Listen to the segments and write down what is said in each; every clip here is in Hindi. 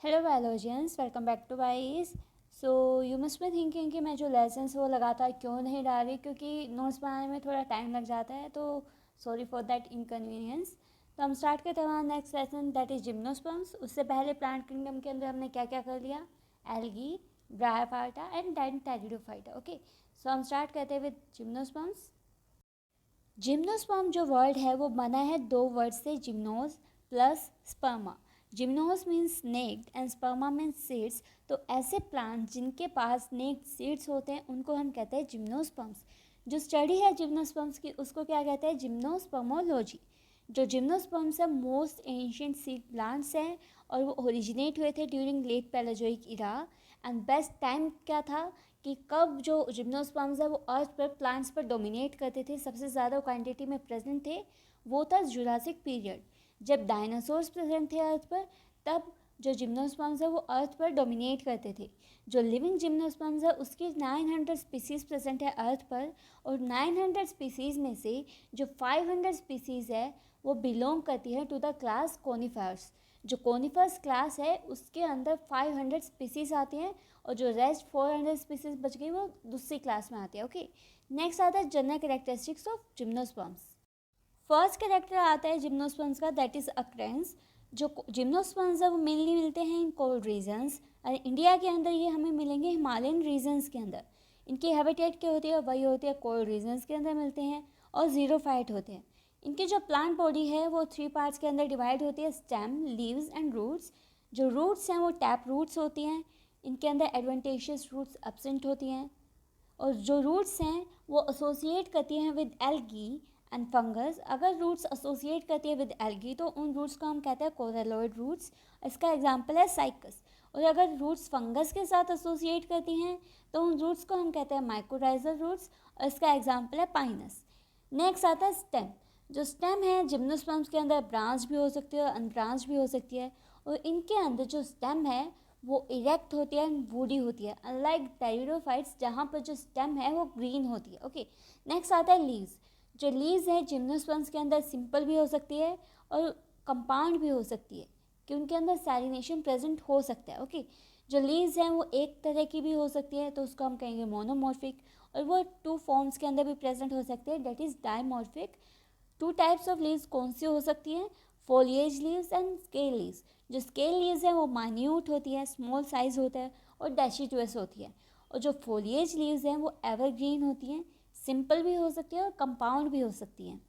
Hello biologians, welcome back to Wise. So you must be thinking कि मैं जो लेसन्स वो लगातार क्यों नहीं डाल रही, क्योंकि नोट्स बनाने में थोड़ा टाइम लग जाता है। तो सॉरी फॉर दैट इनकन्वीनियंस। तो हम स्टार्ट करते हैं हमारा next lesson, that is gymnosperms. उससे पहले प्लांट किंगडम के अंदर हमने क्या क्या कर लिया? Algae, bryophyta and then pteridophyta. Okay, so हम स्टार्ट करते हैं विद जिम्नोस्पर्म्स। जिम्नोस्पर्म जो वर्ड है वो बना है दो वर्ड से, gymnos plus sperma. Gymnos means snaked and sperma means seeds. तो ऐसे प्लांट जिनके पास स्नेक्ड सीड्स होते हैं उनको हम कहते हैं जिम्नोस्पर्म्स। जो स्टडी है जिम्नोस्पर्म्स की उसको क्या कहते हैं? जिम्नोस्पर्मोलॉजी। जो जिम्नोस्पर्म्स है मोस्ट एंशियंट सीड प्लांट्स हैं और वो ओरिजिनेट हुए थे during late Palaeozoic era. And best time क्या था कि कब जो जिम्नोस्पर्म्स है वो अर्थ पर प्लांट्स पर डोमिनेट करते थे, सबसे ज़्यादा क्वांटिटी में प्रेजेंट थे, वो था जुरासिक पीरियड। जब डायनासोर्स प्रेजेंट थे अर्थ पर, तब जो जिम्नोस्पर्म्स है वो अर्थ पर डोमिनेट करते थे। जो लिविंग जिम्नोस्पर्म्स है उसकी 900 स्पीसीज़ प्रेजेंट है अर्थ पर, और 900 स्पीसीज़ में से जो 500 स्पीसीज़ है वो बिलोंग करती है टू द क्लास कोनिफर्स। जो कोनिफर्स क्लास है उसके अंदर 500 स्पीसीज़ आती हैं, और जो रेस्ट 400 स्पीसीज बच गई वो दूसरी क्लास में आती है। ओके, नेक्स्ट आता है general characteristics of gymnosperms. First character आता है जिम्नोस्पर्म्स का, दैट इज अक्रेंस। जो जिम्नोस्पर्म्स है वो मेनली मिलते हैं इन कोल्ड रीजन्स, और इंडिया के अंदर ये हमें मिलेंगे हिमालयन रीजन्स के अंदर। इनकी हैबिटेट क्या होती है? वही होती है कोल्ड रीजन्स के अंदर मिलते हैं, और ज़ीरोफाइट होते हैं। इनकी जो प्लांट बॉडी है वो 3 पार्ट्स के अंदर डिवाइड होती है, स्टेम, लीव्स एंड रूट्स। जो रूट्स हैं वो टैप रूट्स होती हैं, इनके अंदर एडवेंटेशियस रूट्स एब्सेंट होती हैं। और जो रूट्स हैं वो एसोसिएट करती हैं विद एल्गी एंड फंगस। अगर रूट्स एसोसिएट करती है विद एल्गी तो उन रूट्स को हम कहते हैं कोरेलोइड रूट्स। इसका एग्जांपल है साइकस। और अगर रूट्स फंगस के साथ एसोसिएट करती हैं तो उन रूट्स को हम कहते हैं माइकोराइजल रूट्स, और इसका एग्जांपल है पाइनस। नेक्स्ट आता है स्टेम। जो स्टेम है जिम्नोस्पर्म्स के अंदर ब्रांच भी हो सकती है और अनब्रांच भी हो सकती है, और इनके अंदर जो स्टेम है वो इरेक्ट होती है एंड वुडी होती है, अनलाइक टेरिडोफाइट्स जहाँ पर जो स्टेम है वो ग्रीन होती है। ओके, नेक्स्ट आता है लीव्स। जो लीव्स है जिम्नोस्पर्म्स के अंदर सिंपल भी हो सकती है और कंपाउंड भी हो सकती है, कि उनके अंदर सैलिनेशन प्रेजेंट हो सकता है। ओके, जो लीव्स हैं वो एक तरह की भी हो सकती है तो उसको हम कहेंगे मोनोमॉर्फिक, और वो 2 फॉर्म्स के अंदर भी प्रेजेंट हो सकते हैं, that is dimorphic. 2 types of leaves कौन सी हो सकती हैं? Foliage leaves and scale leaves. जो स्केल लीव्स हैं वो माइन्यूट होती है, स्मॉल साइज होता है और डेसिडुअस होती है, और जो फोलिएज लीव्स हैं वो एवरग्रीन होती हैं, सिंपल भी हो सकती है और कंपाउंड भी हो सकती हैं।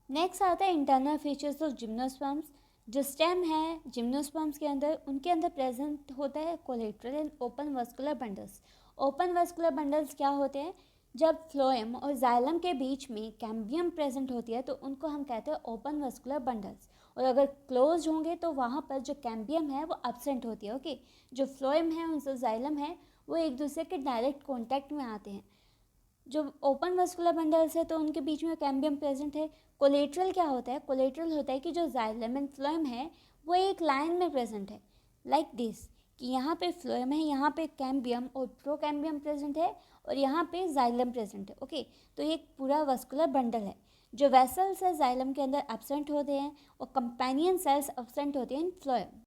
नेक्स्ट आता है इंटरनल फीचर्स ऑफ जिम्नोस्पर्म्स। जो स्टेम है जिम्नोस्पर्म्स के अंदर, उनके अंदर प्रेजेंट होता है collateral and open vascular bundles. Open vascular bundles क्या होते हैं? जब फ्लोएम और जाइलम के बीच में कैम्बियम प्रेजेंट होती है तो उनको हम कहते हैं ओपन वस्कुलर बंडल्स, और अगर क्लोज होंगे तो वहाँ पर जो कैम्बियम है वो एब्सेंट होती है। ओके, जो फ्लोएम है उनसे जाइलम है वो एक दूसरे के डायरेक्ट कॉन्टैक्ट में आते हैं। जो ओपन वस्कुलर बंडल्स है तो उनके बीच में कैम्बियम प्रेजेंट है। कोलेट्रल क्या होता है? कोलेट्रल होता है कि जो जाइलम एंड फ्लोएम है वो एक लाइन में प्रेजेंट है, लाइक दिस, कि यहाँ पे फ्लोएम है, यहाँ पे कैम्बियम और प्रोकैम्बियम प्रेजेंट है, और यहाँ पे जाइलम प्रेजेंट है। ओके, तो ये एक पूरा वस्कुलर बंडल है। जो वेसल्स है जाइलम के अंदर एब्सेंट होते हैं, और कंपेनियन सेल्स एब्सेंट होते हैं इन फ्लोएम।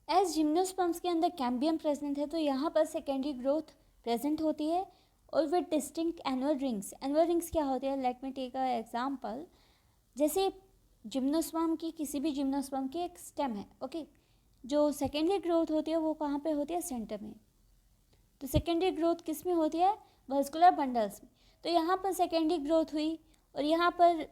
एज जिम्नोस्पर्म्स के अंदर कैम्बियम प्रेजेंट है तो यहाँ पर सेकेंडरी ग्रोथ प्रेजेंट होती है, और with distinct annual rings. Annual rings क्या होते हैं? Let me take a example. जैसे जिम्नोस्पर्म की, किसी भी जिम्नोस्पर्म की एक स्टेम है। ओके, जो सेकेंडरी ग्रोथ होती है वो कहाँ पे होती है? सेंटर में। तो सेकेंडरी ग्रोथ किस में होती है? वस्कुलर बंडल्स में। तो यहाँ पर सेकेंडरी ग्रोथ हुई और यहाँ पर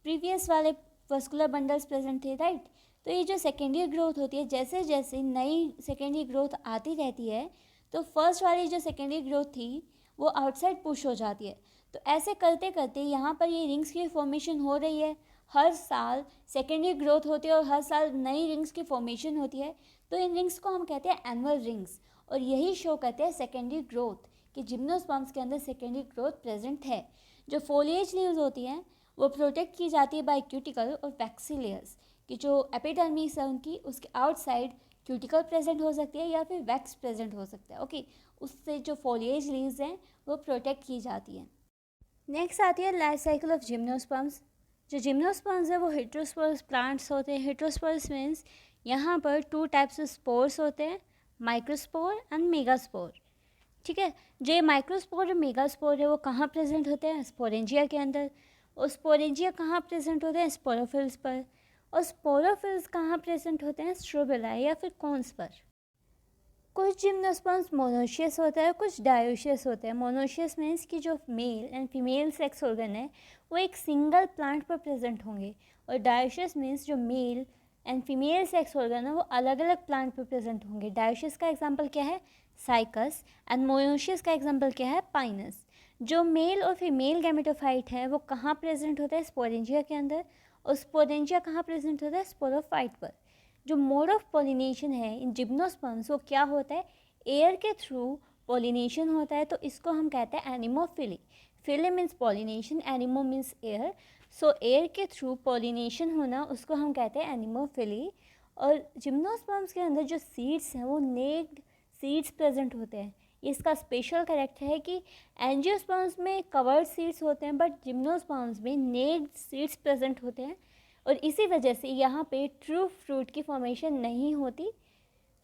प्रीवियस वाले वस्कुलर बंडल्स प्रेजेंट थे, राइट। तो ये जो सेकेंडरी ग्रोथ होती है, जैसे जैसे नई सेकेंडरी ग्रोथ आती रहती है तो फर्स्ट वाली जो सेकेंडरी ग्रोथ थी वो आउटसाइड पुश हो जाती है। तो ऐसे करते करते यहाँ पर ये रिंग्स की फॉर्मेशन हो रही है। हर साल सेकेंडरी ग्रोथ होती है और हर साल नई रिंग्स की फॉर्मेशन होती है, तो इन रिंग्स को हम कहते हैं एनुअल रिंग्स, और यही शो करते हैं सेकेंडरी ग्रोथ कि जिम्नोस्पर्म्स के अंदर सेकेंडरी ग्रोथ प्रेजेंट है। जो फोलिएज लीव्स होती हैं वो प्रोटेक्ट की जाती है बाय क्यूटिकल और वैक्सी लेयर्स, कि जो एपिडर्मिस है उनकी, उसके आउटसाइड क्यूटिकल प्रेजेंट हो सकती है या फिर वैक्स प्रेजेंट हो सकता है। ओके, उससे जो फोलिएज लीव्स हैं वो प्रोटेक्ट की जाती हैं। नेक्स्ट आती है लाइफ साइकिल ऑफ जिम्नोस्पर्म्स। जो जिम्नोस्पर्म्स है वो हेटेरोस्पर्स प्लांट्स होते हैं। हेटेरोस्पर्स मीन्स यहाँ पर 2 टाइप्स ऑफ स्पोर्स होते हैं, माइक्रोस्पोर एंड मेगास्पोर। ठीक है, जो ये माइक्रोस्पोर और मेगास्पोर है वो कहाँ प्रेजेंट होते हैं? स्पोरेंजिया के अंदर। और स्पोरेंजिया कहाँ प्रेजेंट होते हैं? स्पोरोफिल्स पर। और स्पोरोफिल्स कहाँ प्रेजेंट होते हैं? स्ट्रोबिलाई या फिर कॉन्स पर। कुछ जिम्नोस्पर्म्स मोनोशियस होता है, कुछ डायोशियस होता है। मोनोशियस मीन्स कि जो mail and female sex organ है वो एक सिंगल प्लांट पर प्रेजेंट होंगे, और डायोशियस मीन्स जो mail and female sex organ है वो अलग अलग प्लांट पर प्रेजेंट होंगे। डायोशियस का एग्जांपल क्या है? साइकस। एंड मोनोशियस का एग्जांपल क्या है? पाइनस। जो मेल और फीमेल गैमेटोफाइट है वो कहाँ प्रेजेंट होता है? स्पोरेंजिया के अंदर। और स्पोरेंजिया कहाँ प्रेजेंट होता है? स्पोरोफाइट पर। जो मोड ऑफ पॉलिनेशन है इन जिम्नोस्पर्म्स वो क्या होता है? एयर के थ्रू पॉलिनेशन होता है, तो इसको हम कहते हैं anemophily. Phily means pollination, anemo means air. So air के थ्रू पॉलिनेशन होना उसको हम कहते हैं एनिमोफिली। और जिम्नोस्पर्म्स के अंदर जो सीड्स हैं वो नेक्ड सीड्स प्रेजेंट होते हैं। इसका स्पेशल कैरेक्टर है कि एंजियोस्पर्म्स में कवर्ड सीड्स होते हैं, बट जिम्नोस्पर्म्स में नेक्ड सीड्स प्रेजेंट होते हैं, और इसी वजह से यहाँ पे ट्रू फ्रूट की फॉर्मेशन नहीं होती।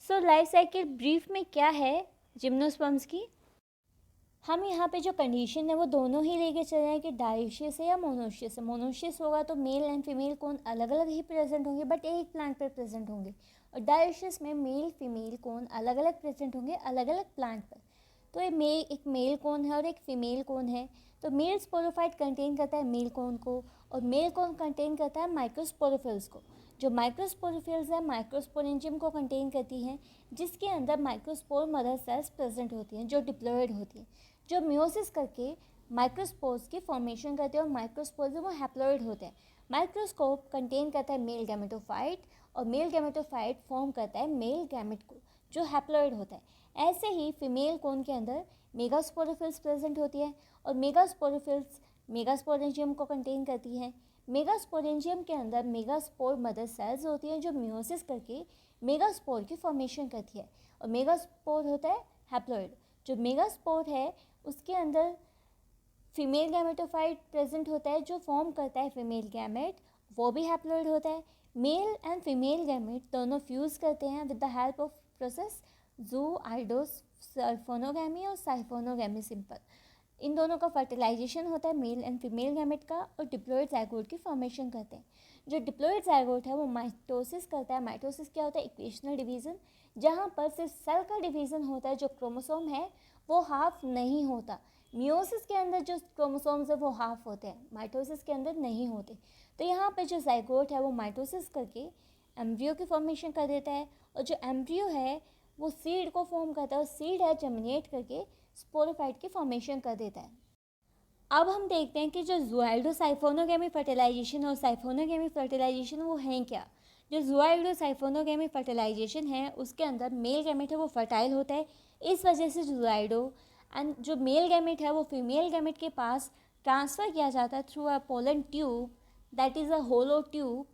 सो लाइफ साइकिल ब्रीफ में क्या है जिम्नोस्पर्म्स की? हम यहाँ पे जो कंडीशन है वो दोनों ही लेके चल रहे हैं कि डायोशियस है या मोनोशियस है। मोनोशियस होगा तो मेल एंड फीमेल कोन अलग अलग ही प्रेजेंट होंगे, बट एक प्लांट पर प्रेजेंट होंगे। और डायोशियस में मेल फीमेल कोन अलग अलग प्रेजेंट होंगे, अलग अलग प्लांट पर। तो ये एक मेल कोन है और एक फीमेल कोन है। तो मेल स्पोरोफाइट कंटेन करता है मेल कोन को, और मेल कोन कंटेन करता है माइक्रोस्पोरोफिल्स को। जो माइक्रोस्पोरोफिल्स है माइक्रोस्पोरेंजियम को कंटेन करती हैं, जिसके अंदर माइक्रोस्पोर मदर सेल्स प्रेजेंट होती हैं जो डिप्लॉयड होती हैं, जो म्योसिस करके माइक्रोस्पोर्स की फॉर्मेशन करते हैं। और माइक्रोस्पोर्स वो हैप्लॉइड होते हैं। माइक्रोस्कोप कंटेन करता है मेल गैमेटोफाइट, और मेल गैमेटोफाइट फॉर्म करता है मेल गैमेट को जो हैप्लॉइड होता है। ऐसे ही फीमेल कोन के अंदर मेगास्पोरोफिल्स प्रेजेंट होती है, और मेगास्पोरोफिल्स मेगास्पोरेंजियम को कंटेन करती हैं। मेगास्पोरेंजियम के अंदर मेगास्पोर मदर सेल्स होती हैं जो म्योसिस करके मेगास्पोर की फॉर्मेशन करती है, और मेगास्पोर होता है हैप्लॉइड। जो मेगास्पोर है उसके अंदर फीमेल गैमेटोफाइट प्रेजेंट होता है जो फॉर्म करता है फीमेल गैमेट, वो भी हैप्लॉइड होता है। मेल एंड फीमेल गैमेट दोनों फ्यूज़ करते हैं with the help of process ज़ूआइडोसल्फोनोगैमी और साइफोनोगैमी सिंपल। इन दोनों का फर्टिलाइजेशन होता है मेल एंड फीमेल गैमेट का, और डिप्लॉइड ज़ाइगोट की फॉर्मेशन करते हैं। जो डिप्लॉइड ज़ाइगोट है वो माइटोसिस करता है। माइटोसिस क्या होता है? इक्वेशनल डिवीज़न, जहाँ पर सिर्फ सेल का डिवीज़न होता है, जो क्रोमोसोम है वो हाफ नहीं होता। मियोसिस के अंदर जो क्रोमोसोम्स है वो हाफ होते हैं, माइटोसिस के अंदर नहीं होते। तो यहाँ पे जो ज़ाइगोट है वो माइटोसिस करके एम्ब्रियो की फॉर्मेशन कर देता है, और जो एम्ब्रियो है वो सीड को फॉर्म करता है, और सीड है जर्मिनेट करके स्पोरोफाइट की फॉर्मेशन कर देता है। अब हम देखते हैं कि जो ज़ूआइडो साइफोनोगैमी फर्टिलाइजेशन और साइफोनोगैमी फर्टिलाइजेशन वो हैं क्या। जो ज़ूआइडो साइफोनोगैमी फर्टिलाइजेशन है उसके अंदर मेल गैमेट है वो फर्टाइल होता है, इस वजह से ज़ूआइडो एंड जो मेल गैमेट है वो फीमेल गैमेट के पास ट्रांसफ़र किया जाता है through a pollen tube, that is a hollow tube,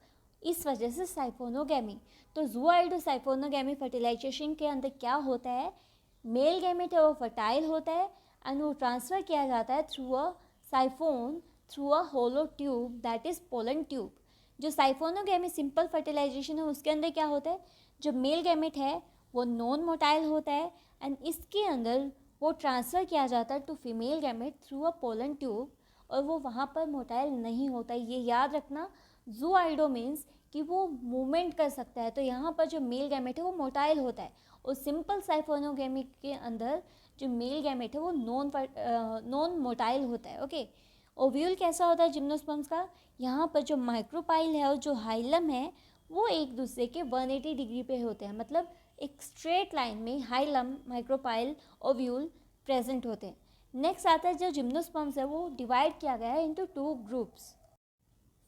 इस वजह से साइफोनोगैमी। तो ज़ूआइडो साइफोनोगैमी फर्टिलाइजेशन के अंदर क्या होता है? मेल गैमेट है वो फर्टाइल होता है एंड वो ट्रांसफ़र किया जाता है through a siphon, through a hollow tube, that is pollen tube. जो साइफोनोगैमी सिंपल फर्टिलाइजेशन है उसके अंदर क्या होता है? जो मेल गैमेट है वो नॉन मोटाइल होता है, एंड इसके अंदर वो ट्रांसफ़र किया जाता है to female gamete through a pollen tube, और वो वहाँ पर मोटाइल नहीं होता। ये याद रखना, ज़ूआइडो मीन्स कि वो मूवमेंट कर सकता है, तो यहाँ पर जो मेल गैमेट है वो मोटाइल होता है, और सिंपल साइफोनोगैमी के अंदर जो मेल गैमेट है वो नॉन मोटाइल होता है। ओके, ओव्यूल कैसा होता है जिम्नोस्पर्म्स का? यहाँ पर जो माइक्रोपाइल है और जो हाइलम है वो एक दूसरे के 180 डिग्री पे होते हैं, मतलब एक स्ट्रेट लाइन में हाइलम, माइक्रोपाइल, ओव्यूल प्रेजेंट होते हैं। नेक्स्ट आता है जो जिम्नोस्पर्म्स है वो डिवाइड किया गया है इंटू 2 ग्रुप्स।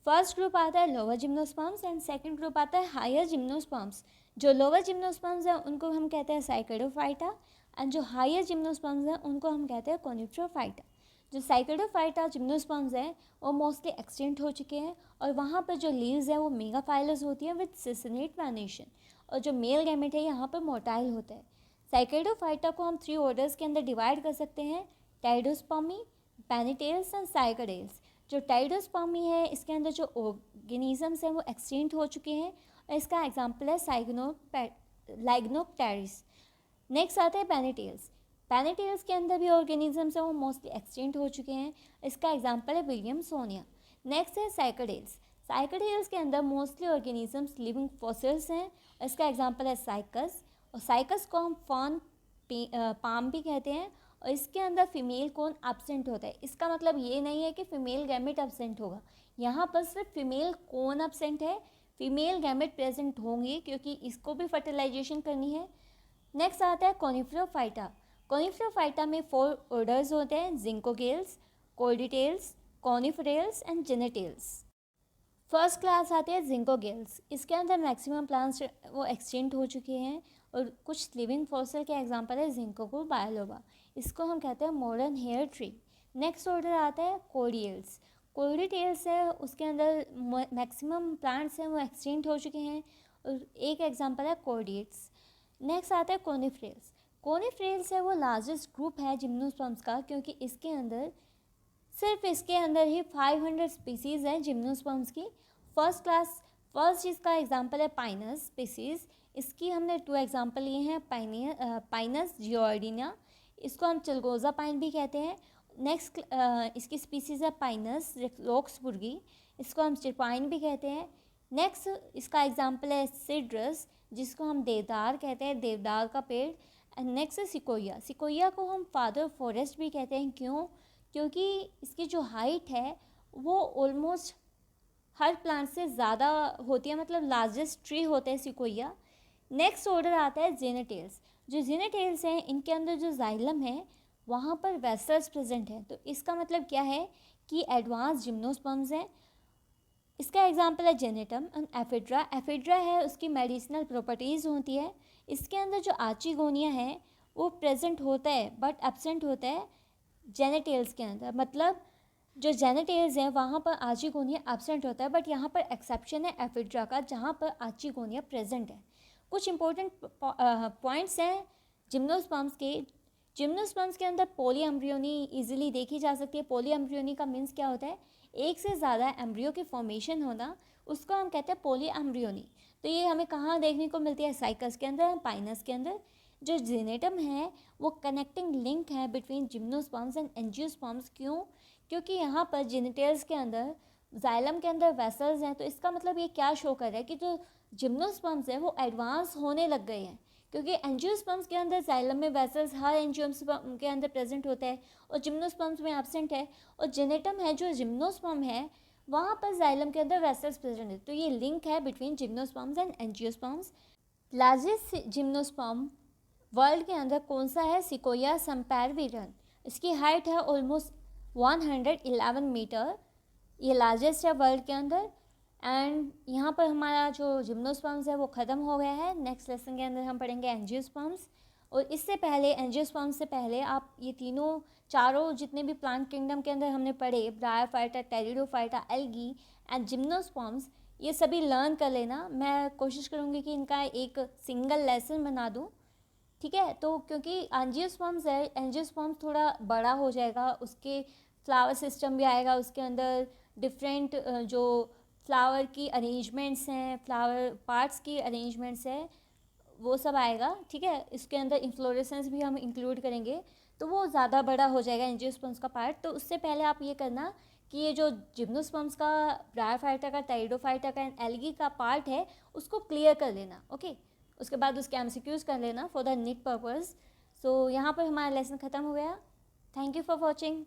फर्स्ट ग्रुप आता है lower gymnosperms and second group आता है हायर जिम्नोस्पर्म्स। जो लोअर जिम्नोस्पर्म्स हैं उनको हम कहते हैं साइकेडोफाइटा, एंड जो हायर जिम्नोस्पर्म्स हैं उनको हम कहते हैं कॉनिप्टरोफाइटा। जो साइकेडोफाइटा जिम्नोस्पर्म्स हैं वो मोस्टली एक्सटिंक्ट हो चुके हैं, और वहाँ पर जो लीव्स हैं वो मेगाफाइलस होती हैं विद सिसिनेट वेनेशन, और जो मेल गैमेट है यहाँ पर मोटाइल होता है। साइकेडोफाइटा को हम 3 ऑर्डर्स के अंदर डिवाइड कर सकते हैं, टाइडोस्पर्मी, पेनिटेल्स एंड साइकडेल्स। जो टाइडोस्पर्मी है इसके अंदर जो ऑर्गेनिजम्स हैं वो एक्सटिंक्ट हो चुके हैं, और इसका एग्जाम्पल है लाइग्नोप्टेरिस। नेक्स्ट आता है पेनिटेल्स। पेनिटेल्स के अंदर भी ऑर्गेनिजम्स हैं वो मोस्टली एक्सटिंक्ट हो चुके हैं, इसका एग्जाम्पल है विलियमसोनिया। नेक्स्ट है साइकाडेल्स। साइकाडेल्स के अंदर मोस्टली ऑर्गेनिजम्स लिविंग फॉसिल्स हैं, इसका एग्जाम्पल है साइकस। और साइकस को हम फॉर्न पाम भी कहते हैं, और इसके अंदर फीमेल कोन एब्सेंट होता है। इसका मतलब ये नहीं है कि फीमेल गैमेट एब्सेंट होगा, यहाँ पर सिर्फ फीमेल कोन एब्सेंट है, फीमेल गैमेट प्रेजेंट होंगे क्योंकि इसको भी फर्टिलाइजेशन करनी है। नेक्स्ट आता है कॉनिफेरोफाइटा। कॉनिफेरोफाइटा में 4 ऑर्डर्स होते हैं, जिंकोगेल्स, कॉर्डिटेल्स, कॉनिफेरेल्स एंड जेनेटेल्स। फर्स्ट क्लास आते हैं जिंकोगेल्स। इसके अंदर मैक्सिमम प्लांट्स वो एक्सटिंक्ट हो चुके हैं, और कुछ लिविंग फॉसिल के एग्जांपल है जिंकोको बायोलोबा, इसको हम कहते हैं modern hair tree. Next order आता है कॉर्डियल्स। कॉर्डिटेल्स है, उसके अंदर मैक्सिमम प्लांट्स हैं वो एक्सटिंक्ट हो चुके हैं, और एक एग्जांपल है कॉर्डिएट्स। नेक्स्ट आता है कोनिफेरेल्स। कोनिफेरेल्स है वो लार्जेस्ट ग्रुप है जिम्नोस्पर्म्स का, क्योंकि इसके अंदर सिर्फ इसके अंदर ही 500 स्पीसीज़ हैं जिम्नोस्पर्म्स की। फर्स्ट इसका एग्जांपल है पाइनस स्पीसीज़, इसकी हमने 2 एग्जांपल लिए हैं, पाइनस जियोर्डिना, इसको हम चिलगोजा पाइन भी कहते हैं। नेक्स्ट इसकी स्पीसीज़ है पाइनस रॉक्सबुर्गी, इसको हम चिरपाइन भी कहते हैं। नेक्स्ट इसका एग्जांपल है सिड्रस, जिसको हम देवदार कहते हैं, देवदार का पेड़। एंड नेक्स्ट है सिकोया। सिकोया को हम फादर फॉरेस्ट भी कहते हैं, क्यों? क्योंकि इसकी जो हाइट है वो ऑलमोस्ट हर प्लांट से ज़्यादा होती है, मतलब लार्जेस्ट ट्री होता है सिकोया। नेक्स्ट ऑर्डर आता है जेनेटेल्स। जो जेनेटेल्स हैं इनके अंदर जो जाइलम है वहाँ पर वेसल्स प्रेजेंट हैं, तो इसका मतलब क्या है कि एडवांस जिम्नोस्पर्म्स हैं। इसका एग्जांपल है जेनेटम एंड एफिड्रा। एफिड्रा है उसकी मेडिसिनल प्रॉपर्टीज़ होती है, इसके अंदर जो आर्चिगोनिया है वो प्रेजेंट होता है बट एब्सेंट होता है जेनेटेल्स के अंदर। मतलब जो जेनेटेल्स हैं वहाँ पर आर्चिगोनिया एब्सेंट होता है, बट यहाँ पर एक्सेप्शन है एफिड्रा का जहाँ पर आर्चिगोनिया प्रेजेंट है। कुछ इंपॉर्टेंट पॉइंट्स हैं जिम्नोस्पर्म्स के। जिम्नोस्पर्म्स के अंदर पॉली एम्ब्रियोनी ईजिली देखी जा सकती है। पॉली एम्ब्रियोनी का मीन्स क्या होता है? एक से ज़्यादा एम्ब्रियो की फॉर्मेशन होना, उसको हम कहते हैं पॉली एम्ब्रियोनी। तो ये हमें कहाँ देखने को मिलती है? साइकस के अंदर, पाइनस के अंदर। जो जेनेटम है वो कनेक्टिंग लिंक है बिटवीन जिम्नोस्पर्म्स एंड एंजियोस्पर्म्स। क्यों? क्योंकि यहाँ पर जेनेटेल्स के अंदर, जाइलम के अंदर वेसल्स हैं, तो इसका मतलब ये क्या शो कर रहा है कि जो जिम्नोस्पर्म्स है वो एडवांस होने लग गए हैं, क्योंकि एंजियोस्पर्म्स के अंदर जाइलम में वेसल्स हर एंजियोस्पर्म के अंदर प्रेजेंट होता है और जिम्नोस्पर्म्स में एब्सेंट है। और जेनेटम है जो जिम्नोस्पर्म है वहाँ पर जाइलम के अंदर वेसल्स प्रेजेंट है, तो ये लिंक है between gymnosperms and angiosperms. Largest gymnosperm world के अंदर कौन सा है? सिकोया सैम्पेरविरन। इसकी हाइट है ऑलमोस्ट 111 मीटर, ये लार्जेस्ट है वर्ल्ड के अंदर। एंड यहाँ पर हमारा जो जिम्नोस्पर्म्स है वो ख़त्म हो गया है। नेक्स्ट लेसन के अंदर हम पढ़ेंगे एंजियोस्पर्म्स। और इससे पहले, एंजियोस्पर्म्स से पहले आप ये चारों जितने भी प्लांट किंगडम के अंदर हमने पढ़े, bryophyta, pteridophyta, algae and gymnosperms, ये सभी लर्न कर लेना। मैं कोशिश करूँगी कि इनका एक सिंगल लेसन बना दूँ, ठीक है? तो क्योंकि एंजियोस्पर्म्स है, एंजियोस्पर्म्स थोड़ा बड़ा हो जाएगा, उसके फ्लावर सिस्टम भी आएगा, उसके अंदर डिफरेंट जो फ्लावर की अरेंजमेंट्स हैं, फ्लावर पार्ट्स की अरेंजमेंट्स है, वो सब आएगा, ठीक है? इसके अंदर इन्फ्लोरेसेंस भी हम इंक्लूड करेंगे, तो वो ज़्यादा बड़ा हो जाएगा एंजियोस्पर्म्स का पार्ट। तो उससे पहले आप ये करना कि ये जो जिम्नोस्पर्म्स का, ब्रायोफाइटा का, टेरिडोफाइटा का एंड एल्गी का पार्ट है उसको क्लियर कर लेना, ओके? उसके बाद उसके एमसीक्यूज कर लेना फॉर द नीट पर्पज़। सो यहाँ पर हमारा लेसन ख़त्म हो गया। Thank you for watching.